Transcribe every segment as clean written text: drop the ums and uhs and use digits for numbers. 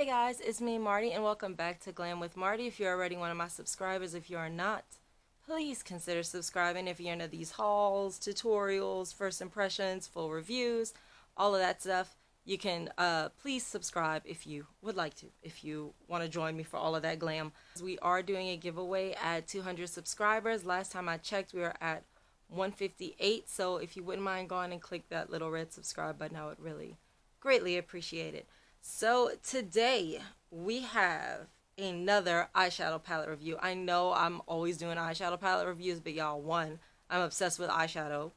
Hey guys, it's me Marty and welcome back to Glam with Marty. If you're already one of my subscribers, if you are not, please consider subscribing. If you're into these hauls, tutorials, first impressions, full reviews, all of that stuff, you can please subscribe if you would like to, if you want to join me for all of that glam. We are doing a giveaway at 200 subscribers. Last time I checked, we were at 158, so if you wouldn't mind going and click that little red subscribe button, I would really greatly appreciate it. So today we have another eyeshadow palette review. I know I'm always doing eyeshadow palette reviews, but y'all, one, I'm obsessed with eyeshadow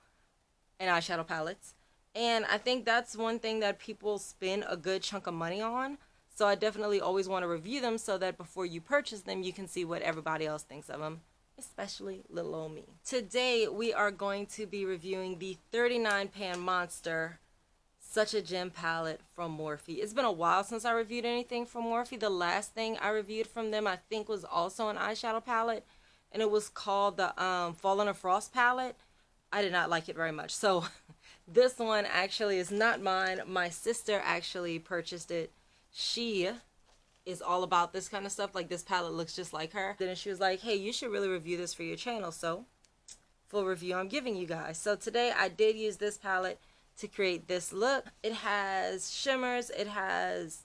and eyeshadow palettes. And I think that's one thing that people spend a good chunk of money on. So I definitely always want to review them so that before you purchase them, you can see what everybody else thinks of them, especially little old me. Today we are going to be reviewing the 39 Pan Monster Such a Gem palette from Morphe. It's been a while since I reviewed anything from Morphe. The last thing I reviewed from them I think was also an eyeshadow palette, and it was called the Fall in a Frost palette. I did not like it very much. So this one actually is not mine. My sister actually purchased it. She is all about this kind of stuff. Like, this palette looks just like her. Then she was like, hey, you should really review this for your channel. So full review I'm giving you guys. So today I did use this palette to create this look. It has shimmers, it has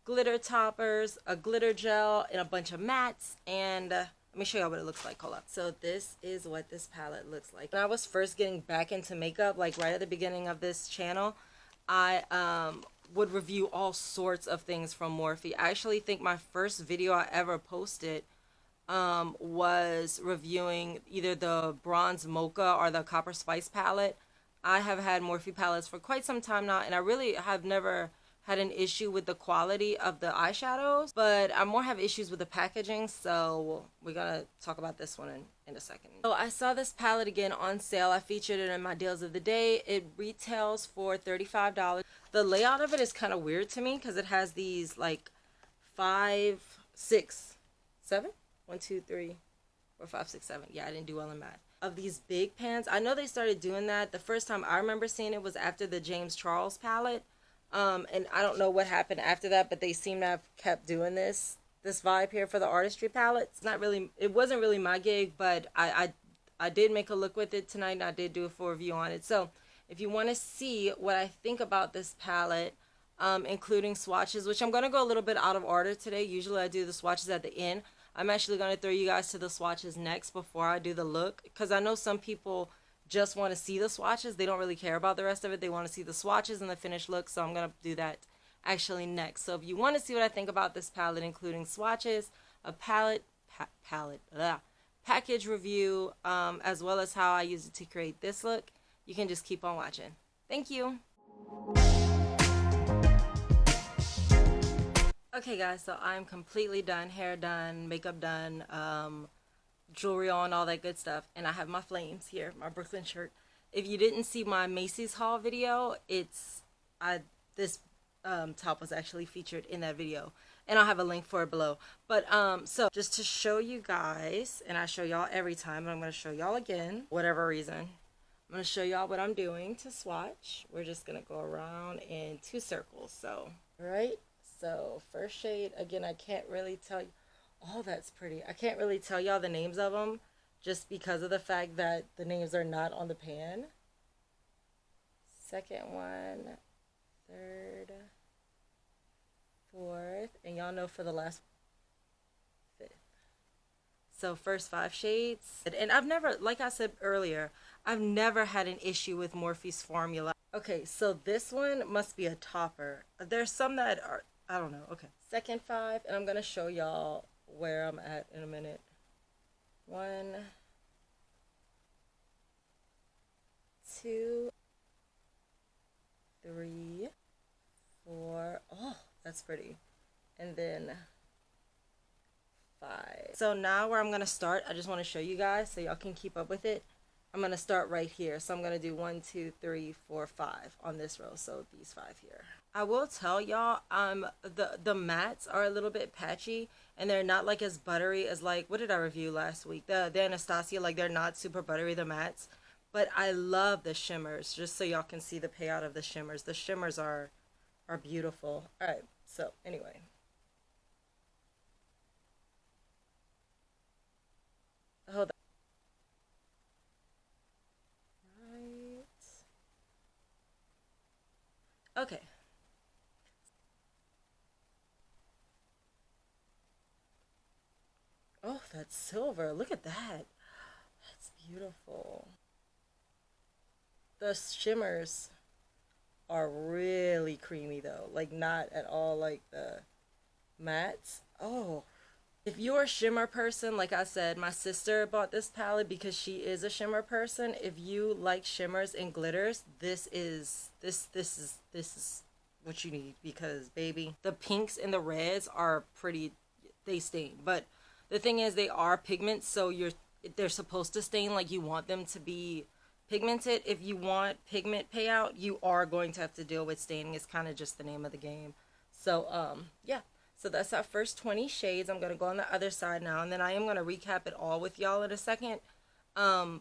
glitter toppers, a glitter gel, and a bunch of mattes. And let me show y'all what it looks like. Hold up. So this is what this palette looks like. When I was first getting back into makeup, like right at the beginning of this channel, I would review all sorts of things from Morphe. I actually think my first video I ever posted was reviewing either the Bronze Mocha or the Copper Spice palette. I have had Morphe palettes for quite some time now, and I really have never had an issue with the quality of the eyeshadows, but I more have issues with the packaging, so we're gonna talk about this one in a second. So I saw this palette again on sale. I featured it in my deals of the day. It retails for $35. The layout of it is kind of weird to me because it has these like 5, 6, 7? 1, 2, 3, 4, 5, 6, 7. Yeah, I didn't do well in math. Of these big pans. I know they started doing that. The first time I remember seeing it was after the James Charles palette. And I don't know what happened after that, but they seem to have kept doing this vibe here for the artistry palette. It wasn't really my gig, but I did make a look with it tonight, and I did do a full review on it. So if you want to see what I think about this palette, including swatches, which I'm going to go a little bit out of order today. Usually I do the swatches at the end. I'm actually going to throw you guys to the swatches next before I do the look, because I know some people just want to see the swatches. They don't really care about the rest of it. They want to see the swatches and the finished look, so I'm going to do that actually next. So if you want to see what I think about this palette, including swatches, a package review, as well as how I use it to create this look, you can just keep on watching. Thank you. Okay guys, so I'm completely done, hair done, makeup done, jewelry on, all that good stuff, and I have my flames here, my Brooklyn shirt. If you didn't see my Macy's haul video, this top was actually featured in that video, and I'll have a link for it below. But so just to show you guys, and I show y'all every time, but I'm going to show y'all again, whatever reason. I'm going to show y'all what I'm doing to swatch. We're just going to go around in 2 circles. So, all right. So first shade, again, I can't really tell you. Oh, that's pretty. I can't really tell y'all the names of them just because of the fact that the names are not on the pan. Second one, third, fourth, and y'all know for the last, fifth. So first 5 shades. And I've never, like I said earlier, I've never had an issue with Morphe's formula. Okay, so this one must be a topper. There's some that are, I don't know. Okay. Second 5, and I'm going to show y'all where I'm at in a minute. 1, 2, 3, 4. Oh, that's pretty. And then 5. So now where I'm going to start, I just want to show you guys so y'all can keep up with it. I'm going to start right here. So I'm going to do 1, 2, 3, 4, 5 on this row. So these 5 here. I will tell y'all, the mattes are a little bit patchy, and they're not like as buttery as, like, what did I review last week? The Anastasia, like, they're not super buttery, the mattes. But I love the shimmers, just so y'all can see the payout of the shimmers. The shimmers are beautiful. All right, so anyway, Okay. Oh, that's silver. Look at that. That's beautiful. The shimmers are really creamy though. Like not at all like the mattes. Oh, if you're a shimmer person, like I said, my sister bought this palette because she is a shimmer person. If you like shimmers and glitters, this is what you need because baby, the pinks and the reds are pretty, they stain. But the thing is they are pigments, so they're supposed to stain like you want them to be pigmented. If you want pigment payout, you are going to have to deal with staining. It's kind of just the name of the game. So yeah, so that's our first 20 shades. I'm going to go on the other side now, and then I am going to recap it all with y'all in a second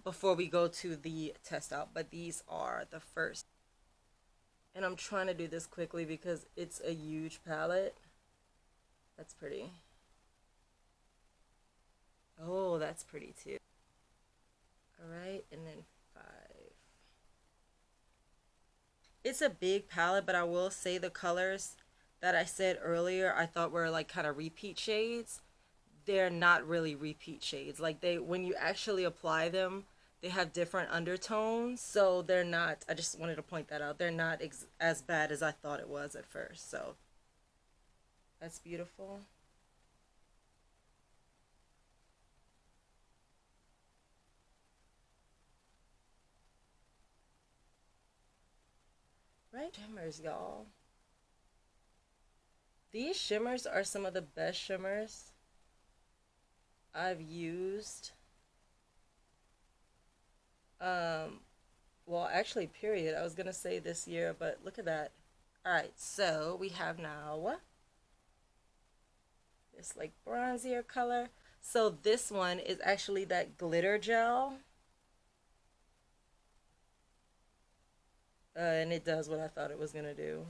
before we go to the test out. But these are the first. And I'm trying to do this quickly because it's a huge palette. That's pretty. Oh, that's pretty too. All right, and then 5. It's a big palette, but I will say the colors that I said earlier I thought were like kind of repeat shades. They're not really repeat shades. Like when you actually apply them, they have different undertones, so they're not, I just wanted to point that out. They're not as bad as I thought it was at first. So that's beautiful. Right? Shimmers, y'all. These shimmers are some of the best shimmers I've used. Well, actually, period. I was gonna say this year, but look at that. All right, so we have now this like bronzier color. So this one is actually that glitter gel. And it does what I thought it was gonna do.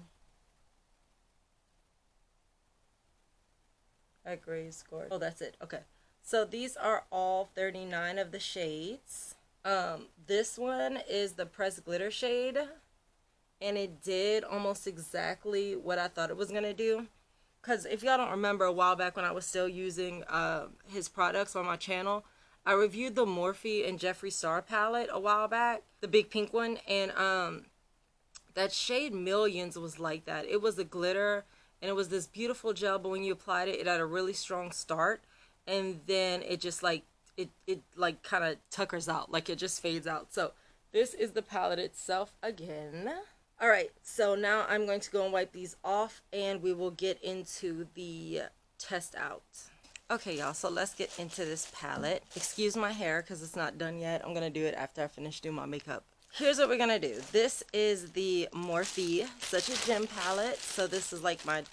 That gray is gorgeous. Oh, that's it. Okay. So these are all 39 of the shades. This one is the pressed glitter shade, and it did almost exactly what I thought it was gonna do. Because if y'all don't remember, a while back when I was still using his products on my channel, I reviewed the Morphe and Jeffree Star palette a while back, the big pink one, and that shade Millions was like that. It was a glitter, and it was this beautiful gel, but when you applied it, it had a really strong start, and then it just like, it like kind of tuckers out, like it just fades out. So this is the palette itself again. All right, so now I'm going to go and wipe these off, and we will get into the test out. Okay, y'all, so let's get into this palette. Excuse my hair because it's not done yet. I'm going to do it after I finish doing my makeup. Here's what we're going to do. This is the Morphe Such a Gem palette. So this is like my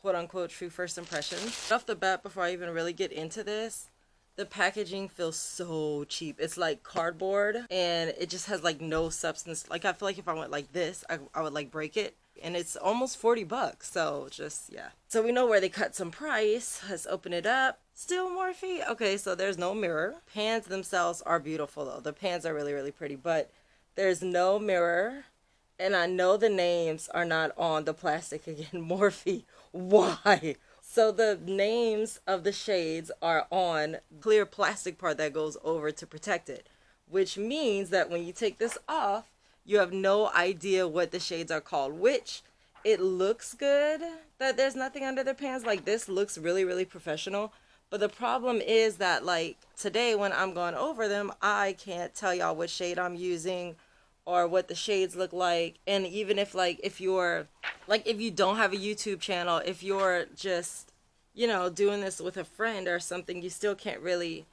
quote-unquote true first impressions. Off the bat, before I even really get into this, the packaging feels so cheap. It's like cardboard, and it just has like no substance. Like I feel like if I went like this, I would like break it. And it's almost 40 bucks. So just, yeah. So we know where they cut some price. Let's open it up. Still Morphe. Okay, so there's no mirror. Pans themselves are beautiful though. The pans are really, really pretty, but there's no mirror. And I know the names are not on the plastic again. Morphe. Why? So the names of the shades are on clear plastic part that goes over to protect it, which means that when you take this off, you have no idea what the shades are called, which it looks good that there's nothing under the pants. Like this looks really, really professional. But the problem is that like today when I'm going over them, I can't tell y'all what shade I'm using or what the shades look like. And even if like, if you're like, if you don't have a YouTube channel, if you're just, you know, doing this with a friend or something, you still can't really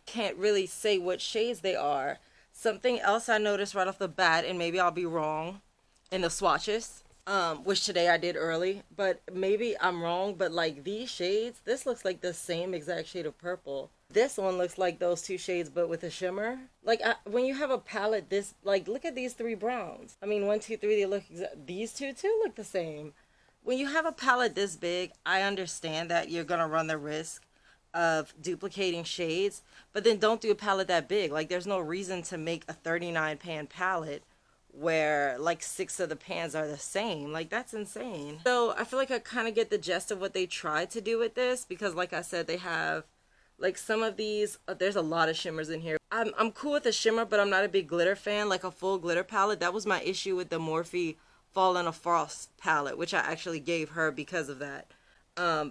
say what shades they are. Something else I noticed right off the bat, and maybe I'll be wrong, in the swatches, which today I did early, but maybe I'm wrong, but like these shades, this looks like the same exact shade of purple. This one looks like those two shades, but with a shimmer. Like when you have a palette this, like look at these 3 browns. I mean, 1, 2, 3, they look these two too look the same. When you have a palette this big, I understand that you're gonna run the risk of duplicating shades, but then don't do a palette that big. Like there's no reason to make a 39 pan palette where like 6 of the pans are the same. Like, that's insane. So I feel like I kind of get the gist of what they tried to do with this, because like I said, they have like some of these, there's a lot of shimmers in here. I'm cool with a shimmer, but I'm not a big glitter fan, like a full glitter palette. That was my issue with the Morphe Fall in a Frost palette, which I actually gave her because of that.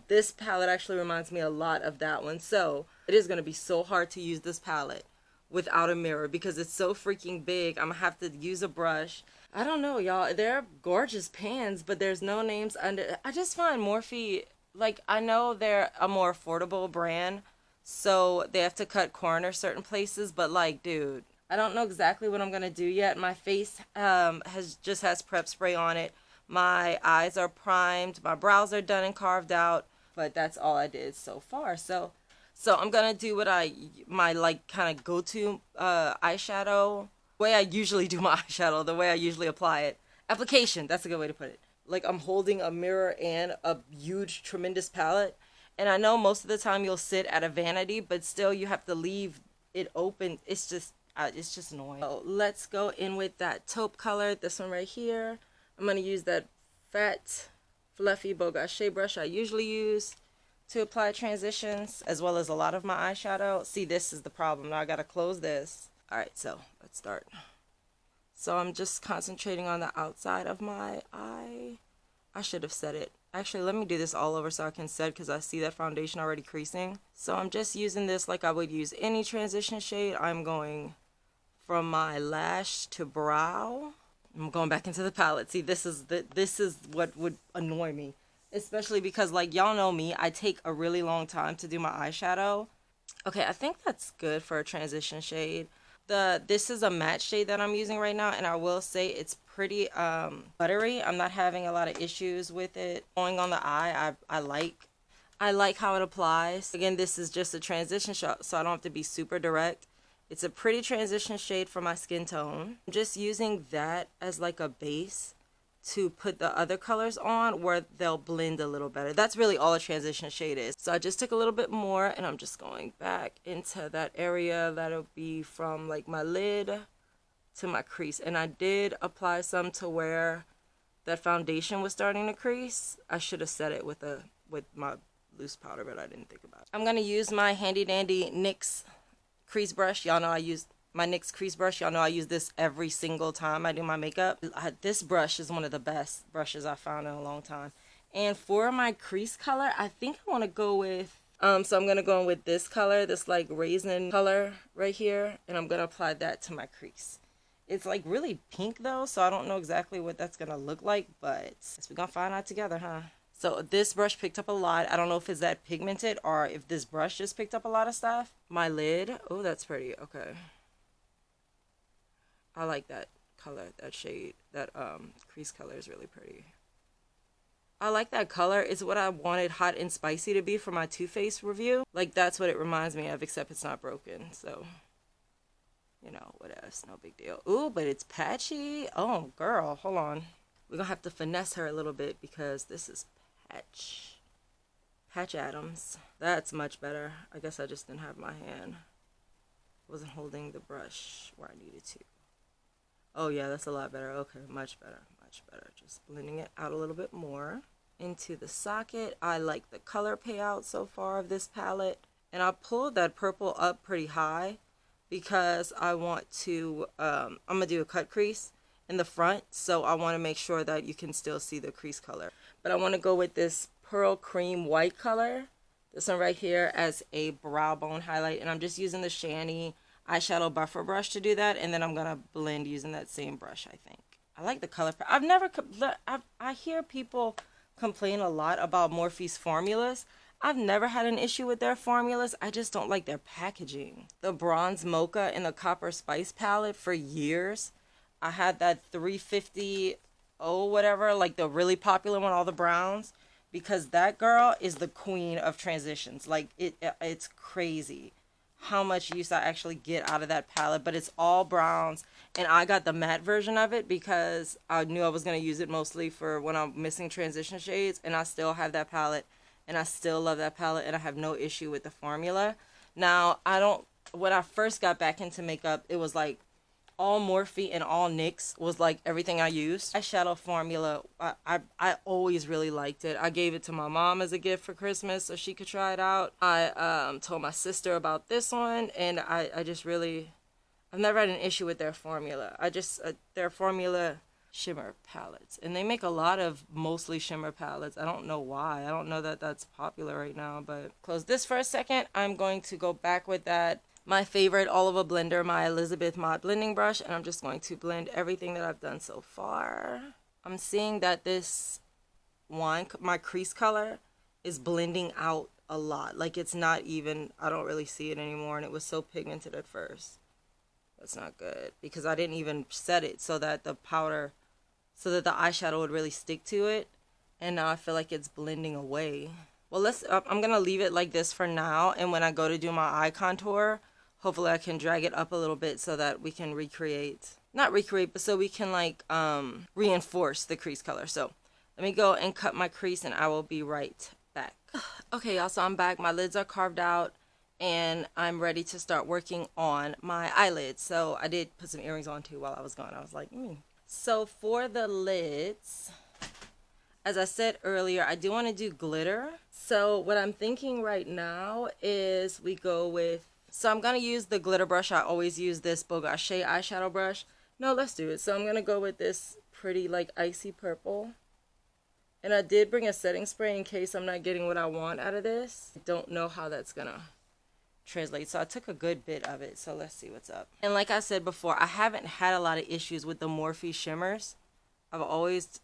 This palette actually reminds me a lot of that one. So it is going to be so hard to use this palette without a mirror because it's so freaking big. I'm gonna have to use a brush. I don't know, y'all. They're gorgeous pans, but there's no names under. I just find Morphe, like, I know they're a more affordable brand, so they have to cut corners certain places, but like, dude, I don't know exactly what I'm gonna do yet. My face has prep spray on it. My eyes are primed, my brows are done and carved out, but that's all I did so far. So I'm gonna do what my like kind of go-to eyeshadow, way I usually do my eyeshadow, the way I usually apply it. Application, that's a good way to put it. Like, I'm holding a mirror and a huge, tremendous palette. And I know most of the time you'll sit at a vanity, but still you have to leave it open. It's just annoying. So let's go in with that taupe color, this one right here. I'm gonna use that fat, fluffy Bogachet brush I usually use to apply transitions, as well as a lot of my eyeshadow. See, this is the problem. Now I gotta close this. Alright, so let's start. So I'm just concentrating on the outside of my eye. I should have set it. Actually, let me do this all over so I can set, because I see that foundation already creasing. So I'm just using this like I would use any transition shade. I'm going from my lash to brow. I'm going back into the palette. See, this is what would annoy me. Especially because, like, y'all know me, I take a really long time to do my eyeshadow. Okay, I think that's good for a transition shade. This is a matte shade that I'm using right now, and I will say it's pretty buttery. I'm not having a lot of issues with it going on the eye. I like how it applies. Again, this is just a transition shot, so I don't have to be super direct. It's a pretty transition shade for my skin tone. I'm just using that as like a base to put the other colors on where they'll blend a little better. That's really all a transition shade is. So I just took a little bit more, and I'm just going back into that area that'll be from like my lid to my crease. And I did apply some to where that foundation was starting to crease. I should have set it with my loose powder, but I didn't think about it. I'm gonna use my handy dandy NYX crease brush. Y'all know I use my NYX crease brush. Y'all know I use this every single time I do my makeup. This brush is one of the best brushes I've found in a long time. And for my crease color, I think I want to go with, so I'm going to go in with this color, this like raisin color right here. And I'm going to apply that to my crease. It's like really pink though, so I don't know exactly what that's going to look like, but we're going to find out together, huh? So this brush picked up a lot. I don't know if it's that pigmented or if this brush just picked up a lot of stuff. My lid, oh, that's pretty, okay. I like that color, that shade, that crease color is really pretty. I like that color. It's what I wanted Hot and Spicy to be for my Too Faced review. Like, that's what it reminds me of, except it's not broken. So, you know, what else? No big deal. Ooh, but it's patchy. Oh, girl, hold on. We're going to have to finesse her a little bit because this is Patch Adams. That's much better. I guess I just didn't have my hand. Wasn't holding the brush where I needed to. Oh yeah, that's a lot better. Okay, much better, much better. Just blending it out a little bit more into the socket. I like the color payout so far of this palette. And I pulled that purple up pretty high because I want to, I'm going to do a cut crease in the front. So I want to make sure that you can still see the crease color. But I want to go with this pearl cream white color. This one right here as a brow bone highlight. And I'm just using the Shani eyeshadow buffer brush to do that, and then I'm gonna blend using that same brush. I think I like the color. I hear people complain a lot about Morphe's formulas. I've never had an issue with their formulas. I just don't like their packaging. The bronze mocha and the copper spice palette for years. I had that 350 whatever, like the really popular one, all the browns, because that girl is the queen of transitions. Like it's crazy how much use I actually get out of that palette, but it's all browns, and I got the matte version of it because I knew I was going to use it mostly for when I'm missing transition shades, and I still have that palette, and I still love that palette, and I have no issue with the formula. Now, when I first got back into makeup, it was like all Morphe and all NYX was like everything I used. Eyeshadow formula, I always really liked it. I gave it to my mom as a gift for Christmas so she could try it out. I told my sister about this one, and I just really, I've never had an issue with their formula. Their formula shimmer palettes, and they make a lot of mostly shimmer palettes. I don't know why. I don't know that that's popular right now, but close this for a second. I'm going to go back with that, my favorite Oliva blender, my Elizabeth Mod blending brush, and I'm just going to blend everything that I've done so far. I'm seeing that this one, my crease color, is blending out a lot. Like it's not even, I don't really see it anymore, and it was so pigmented at first. That's not good because I didn't even set it so that the powder, so that the eyeshadow would really stick to it, and now I feel like it's blending away. Well, I'm gonna leave it like this for now, and when I go to do my eye contour, hopefully I can drag it up a little bit so that we can not recreate, but so we can like reinforce the crease color. So let me go and cut my crease, and I will be right back. Okay, y'all, so I'm back. My lids are carved out, and I'm ready to start working on my eyelids. So I did put some earrings on too while I was gone. I was like, So for the lids, as I said earlier, I do want to do glitter. So what I'm thinking right now is we go with, so I'm going to use the glitter brush. I always use this Bogache eyeshadow brush. No, let's do it. So I'm going to go with this pretty like icy purple. And I did bring a setting spray in case I'm not getting what I want out of this. I don't know how that's going to translate. So I took a good bit of it. So let's see what's up. And like I said before, I haven't had a lot of issues with the Morphe shimmers. I've always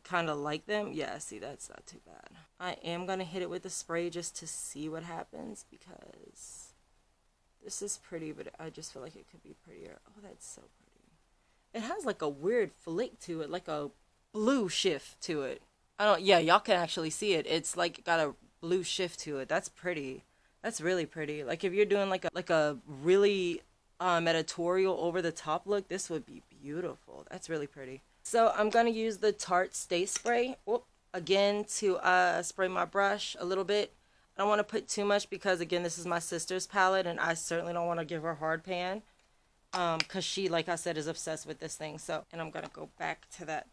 kind of liked them. Yeah, see, that's not too bad. I am going to hit it with the spray just to see what happens because this is pretty, but I just feel like it could be prettier. Oh, that's so pretty. It has like a weird flick to it, like a blue shift to it. Yeah, y'all can actually see it. It's like got a blue shift to it. That's pretty. That's really pretty. Like if you're doing like a really editorial over the top look, this would be beautiful. That's really pretty. So I'm going to use the Tarte Stay Spray, again, to spray my brush a little bit. I don't want to put too much because, again, this is my sister's palette, and I certainly don't want to give her hard pan because she, like I said, is obsessed with this thing. So, and I'm going to go back to that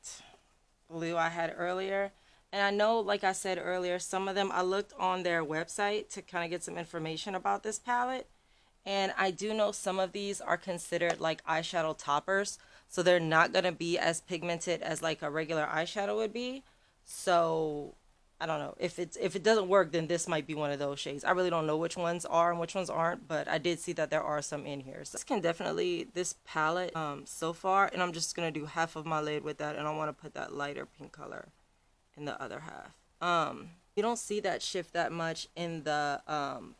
blue I had earlier. And I know, like I said earlier, some of them, I looked on their website to kind of get some information about this palette. And I do know some of these are considered like eyeshadow toppers. So they're not going to be as pigmented as like a regular eyeshadow would be. So I don't know. If it doesn't work, then this might be one of those shades. I really don't know which ones are and which ones aren't, but I did see that there are some in here. So this palette so far, and I'm just going to do half of my lid with that, and I want to put that lighter pink color in the other half. You don't see that shift that much in the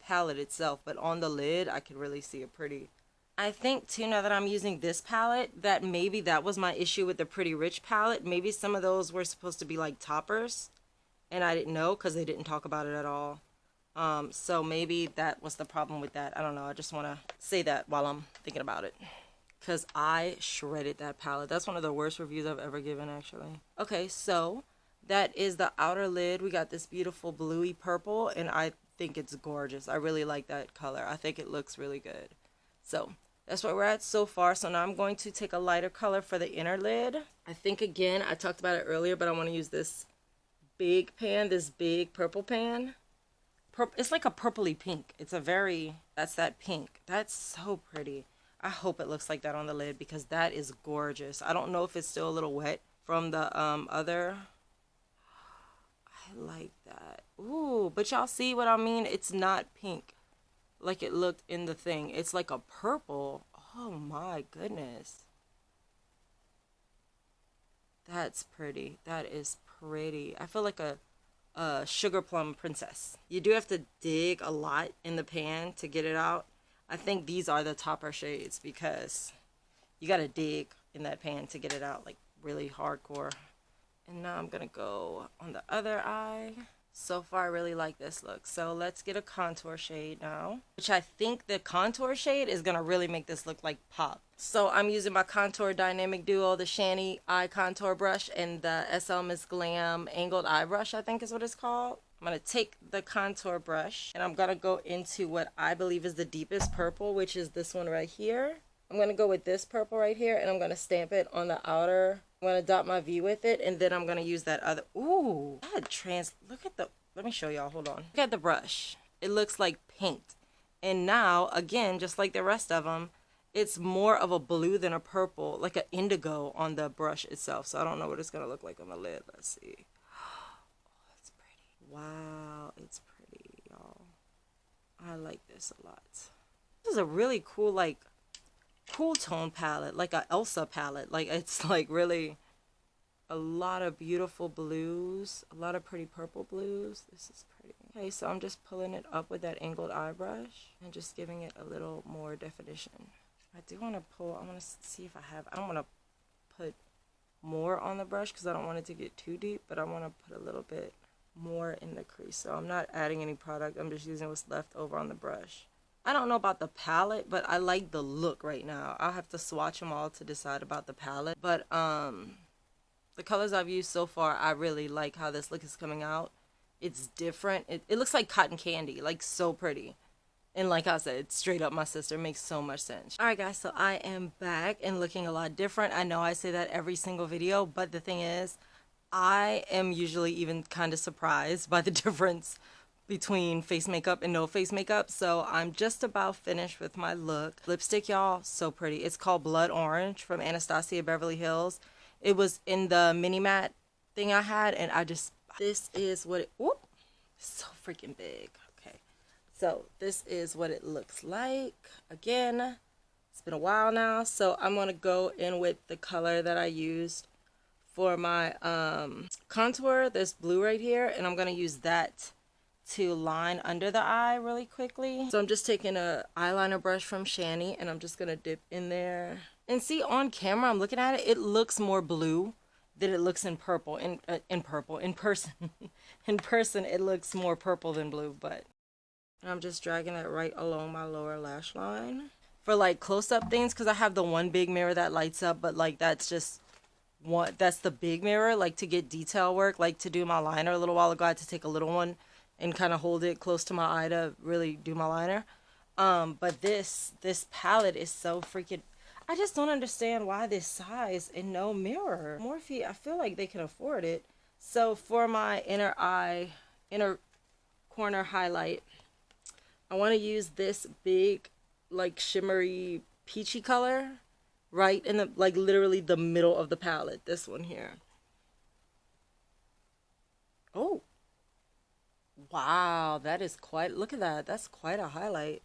palette itself, but on the lid, I can really see it pretty. I think, too, now that I'm using this palette, that maybe that was my issue with the Pretty Rich palette. Maybe some of those were supposed to be, like, toppers, and I didn't know because they didn't talk about it at all. So maybe that was the problem with that. I don't know. I just want to say that while I'm thinking about it because I shredded that palette. That's one of the worst reviews I've ever given, actually. Okay, so that is the outer lid. We got this beautiful bluey purple, and I think it's gorgeous. I really like that color. I think it looks really good. So that's where we're at so far. So now I'm going to take a lighter color for the inner lid. I think, again, I talked about it earlier, but I want to use this big pan, this big purple pan. It's like a purpley pink. That's that pink. That's so pretty. I hope it looks like that on the lid because that is gorgeous. I don't know if it's still a little wet from the other. I like that. Ooh, but y'all see what I mean? It's not pink like it looked in the thing. It's like a purple. Oh my goodness. That's pretty. That is pretty. I feel like a sugar plum princess. You do have to dig a lot in the pan to get it out. I think these are the topper shades because you gotta dig in that pan to get it out, like really hardcore. And now I'm gonna go on the other eye. So far, I really like this look. So let's get a contour shade now, which I think the contour shade is gonna really make this look like pop. So I'm using my Contour Dynamic Duo, the Shani Eye Contour Brush, and the SL Miss Glam Angled Eye Brush, I think is what it's called. I'm gonna take the contour brush, and I'm gonna go into what I believe is the deepest purple, which is this one right here. I'm going to go with this purple right here, and I'm going to stamp it on the outer. I'm going to dot my V with it, and then I'm going to use that other. Ooh, look at the, let me show y'all, hold on. Look at the brush. It looks like paint. And now, again, just like the rest of them, it's more of a blue than a purple, like an indigo on the brush itself. So I don't know what it's going to look like on the lid. Let's see. Oh, it's pretty. Wow, it's pretty, y'all. I like this a lot. This is a really cool, like, cool tone palette, like a Elsa palette. Like, it's like really a lot of beautiful blues, a lot of pretty purple blues. This is pretty. Okay, so I'm just pulling it up with that angled eye brush and just giving it a little more definition. I do want to pull, I want to see if I have, I don't want to put more on the brush because I don't want it to get too deep, but I want to put a little bit more in the crease. So I'm not adding any product, I'm just using what's left over on the brush. I don't know about the palette, but I like the look right now. I'll have to swatch them all to decide about the palette. But the colors I've used so far, I really like how this look is coming out. It's different. It looks like cotton candy, like so pretty. And like I said, it's straight up my sister. It makes so much sense. Alright guys, so I am back and looking a lot different. I know I say that every single video, but the thing is, I am usually even kind of surprised by the difference between face makeup and no face makeup. So I'm just about finished with my look. Lipstick, y'all, so pretty. It's called Blood Orange from Anastasia Beverly Hills. It was in the mini matte thing I had, and this is what it, whoop, so freaking big. Okay, so this is what it looks like. Again, it's been a while now, so I'm gonna go in with the color that I used for my contour, this blue right here, and I'm gonna use that to line under the eye really quickly. So I'm just taking a eyeliner brush from Shani, and I'm just gonna dip in there. And see, on camera, I'm looking at it, it looks more blue than it looks in purple. In person. In person, it looks more purple than blue, but I'm just dragging it right along my lower lash line. For like close-up things, because I have the one big mirror that lights up, but like that's just one, that's the big mirror, like to get detail work, like to do my liner a little while ago, I had to take a little one and kind of hold it close to my eye to really do my liner. But this palette is so freaking, I just don't understand why this size and no mirror. Morphe, I feel like they can afford it. So for my inner corner highlight, I want to use this big, like shimmery peachy color right in the, like literally the middle of the palette. This one here. Oh. Wow, that is quite, look at that. That's quite a highlight.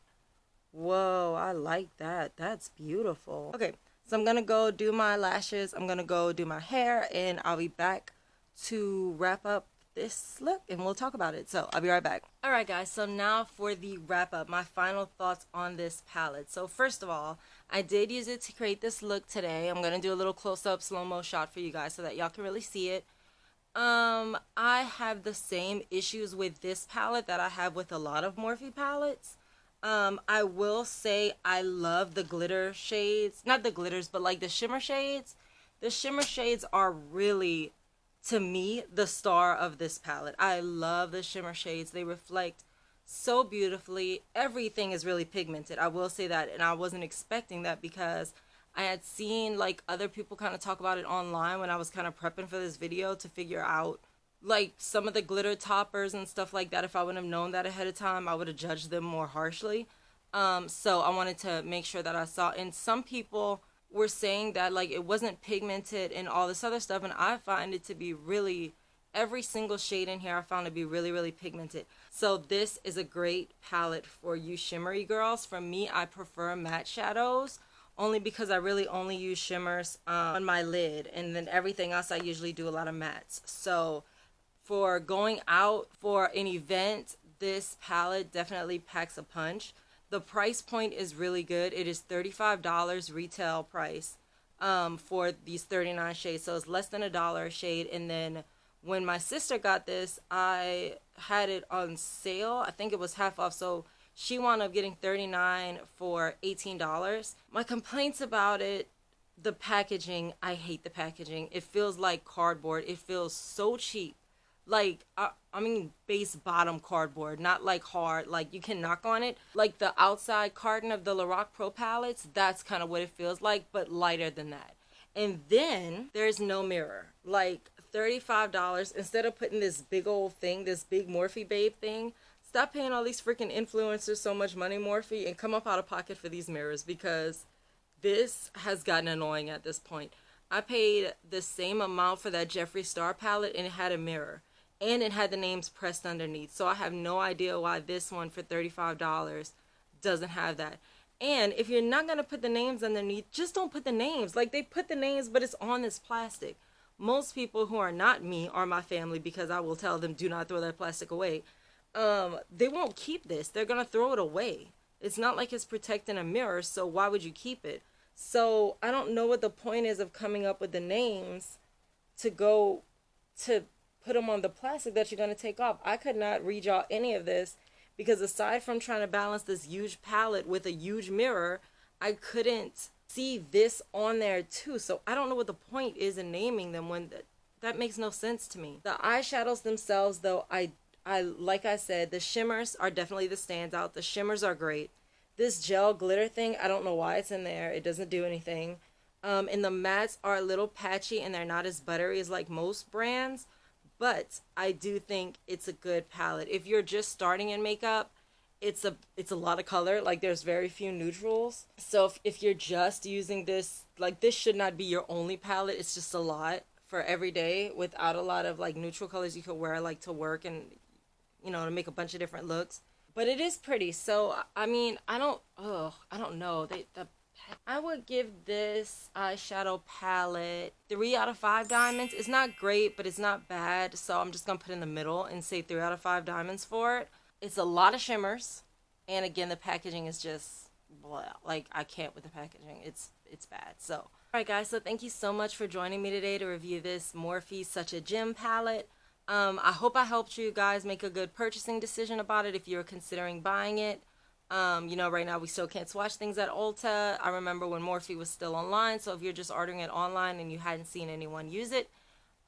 Whoa, I like that. That's beautiful. Okay, so I'm gonna go do my lashes. I'm gonna go do my hair, and I'll be back to wrap up this look, and we'll talk about it. So I'll be right back. All right, guys, so now for the wrap up, my final thoughts on this palette. So first of all, I did use it to create this look today. I'm gonna do a little close-up slow-mo shot for you guys so that y'all can really see it. I have the same issues with this palette that I have with a lot of Morphe palettes. I will say I love the glitter shades, not the glitters, but like the shimmer shades. The shimmer shades are really, to me, the star of this palette. I love the shimmer shades. They reflect so beautifully. Everything is really pigmented. I will say that, and I wasn't expecting that because I had seen like other people kind of talk about it online when I was kind of prepping for this video to figure out like some of the glitter toppers and stuff like that. If I wouldn't have known that ahead of time, I would have judged them more harshly. So I wanted to make sure that I saw, and some people were saying that like it wasn't pigmented and all this other stuff, and I find it to be really, every single shade in here I found to be really, really pigmented. So this is a great palette for you shimmery girls. For me, I prefer matte shadows, only because I really only use shimmers on my lid, and then everything else I usually do a lot of mattes. So for going out for an event, this palette definitely packs a punch. The price point is really good. It is $35 retail price for these 39 shades, so it's less than $1 a shade. And then when my sister got this, I had it on sale. I think it was half off, so she wound up getting 39 for $18. My complaints about it, the packaging, I hate the packaging. It feels like cardboard. It feels so cheap. like I mean base bottom cardboard, not like hard, like you can knock on it. Like the outside carton of the Lorac Pro palettes, that's kind of what it feels like, but lighter than that. And then there's no mirror. Like $35 instead of putting this big old thing, this big Morphe babe thing. Stop paying all these freaking influencers so much money, Morphe, and come up out of pocket for these mirrors, because this has gotten annoying at this point. I paid the same amount for that Jeffree Star palette, and it had a mirror. And it had the names pressed underneath. So I have no idea why this one for $35 doesn't have that. And if you're not going to put the names underneath, just don't put the names. Like, they put the names, but it's on this plastic. Most people who are not me are my family, because I will tell them, do not throw that plastic away. They won't keep this. They're going to throw it away. It's not like it's protecting a mirror, so why would you keep it? So I don't know what the point is of coming up with the names to go to put them on the plastic that you're going to take off. I could not read y'all any of this, because aside from trying to balance this huge palette with a huge mirror, I couldn't see this on there too. So I don't know what the point is in naming them when that makes no sense to me. The eyeshadows themselves, though, I like I said, the shimmers are definitely the standout. The shimmers are great. This gel glitter thing, I don't know why it's in there. It doesn't do anything. And the mattes are a little patchy, and they're not as buttery as like most brands. But I do think it's a good palette. If you're just starting in makeup, it's a lot of color. Like, there's very few neutrals. So if you're just using this, like, this should not be your only palette. It's just a lot for every day without a lot of like neutral colors you could wear like to work and, you know, to make a bunch of different looks. But it is pretty. So I mean, I don't know. I would give this eyeshadow palette 3 out of 5 diamonds. It's not great, but it's not bad. So I'm just going to put it in the middle and say 3 out of 5 diamonds for it. It's a lot of shimmers. And again, the packaging is just, blah. Like, I can't with the packaging. It's bad. So, alright guys, so thank you so much for joining me today to review this Morphe Such a Gem palette. I hope I helped you guys make a good purchasing decision about it if you're considering buying it. You know, right now we still can't swatch things at Ulta. I remember when Morphe was still online, so if you're just ordering it online and you hadn't seen anyone use it,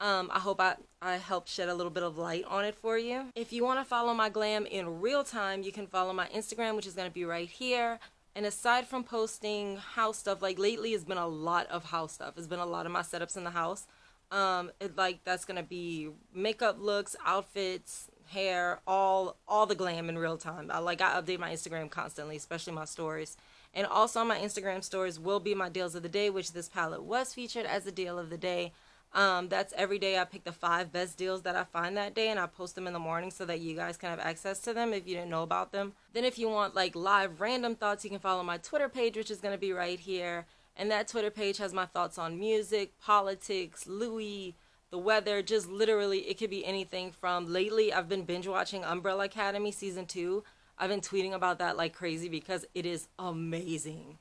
I hope I helped shed a little bit of light on it for you. If you want to follow my glam in real time, you can follow my Instagram, which is going to be right here. And aside from posting house stuff, like lately it's been a lot of house stuff. It's been a lot of my setups in the house. That's going to be makeup looks, outfits, hair, all the glam in real time. I update my Instagram constantly, especially my stories. And also on my Instagram stories will be my deals of the day, which this palette was featured as a deal of the day. That's every day I pick the 5 best deals that I find that day, and I post them in the morning so that you guys can have access to them if you didn't know about them. Then if you want like live random thoughts, you can follow my Twitter page, which is going to be right here. And that Twitter page has my thoughts on music, politics, Louis, the weather, just literally, it could be anything from, lately I've been binge watching Umbrella Academy Season 2. I've been tweeting about that like crazy because it is amazing.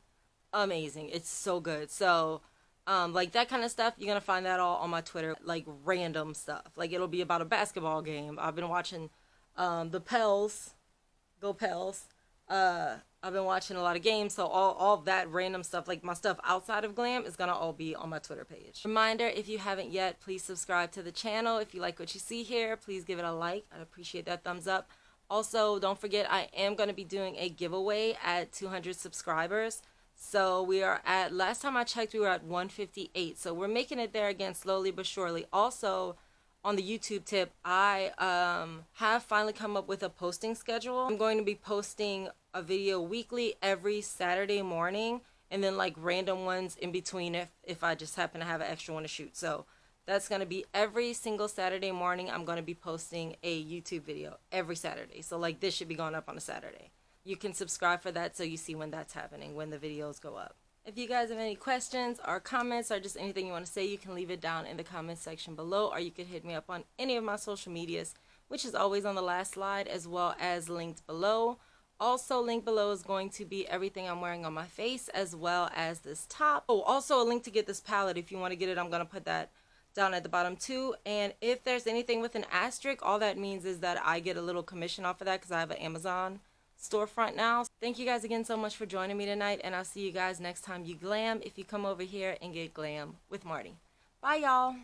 Amazing. It's so good. So, like that kind of stuff, you're going to find that all on my Twitter, like random stuff. Like it'll be about a basketball game. I've been watching the Pels, go Pels. I've been watching a lot of games, so all that random stuff, like my stuff outside of glam, is gonna all be on my Twitter page. Reminder, if you haven't yet, please subscribe to the channel. If you like what you see here, please give it a like. I'd appreciate that thumbs up. Also, don't forget, I am gonna be doing a giveaway at 200 subscribers. So we are at, last time I checked, we were at 158. So we're making it there again, slowly but surely. Also, on the YouTube tip, I have finally come up with a posting schedule. I'm going to be posting a video weekly every Saturday morning, and then like random ones in between if I just happen to have an extra one to shoot. So that's going to be every single Saturday morning. I'm going to be posting a YouTube video every Saturday. So like this should be going up on a Saturday. You can subscribe for that so you see when that's happening, when the videos go up. If you guys have any questions or comments or just anything you want to say, you can leave it down in the comments section below, or you could hit me up on any of my social medias, which is always on the last slide, as well as linked below. Also linked below is going to be everything I'm wearing on my face, as well as this top. Oh, also a link to get this palette. If you want to get it, I'm going to put that down at the bottom too. And if there's anything with an asterisk, all that means is that I get a little commission off of that because I have an Amazon storefront now. Thank you guys again so much for joining me tonight, and I'll see you guys next time you glam if you come over here and get glam with Marty. Bye y'all.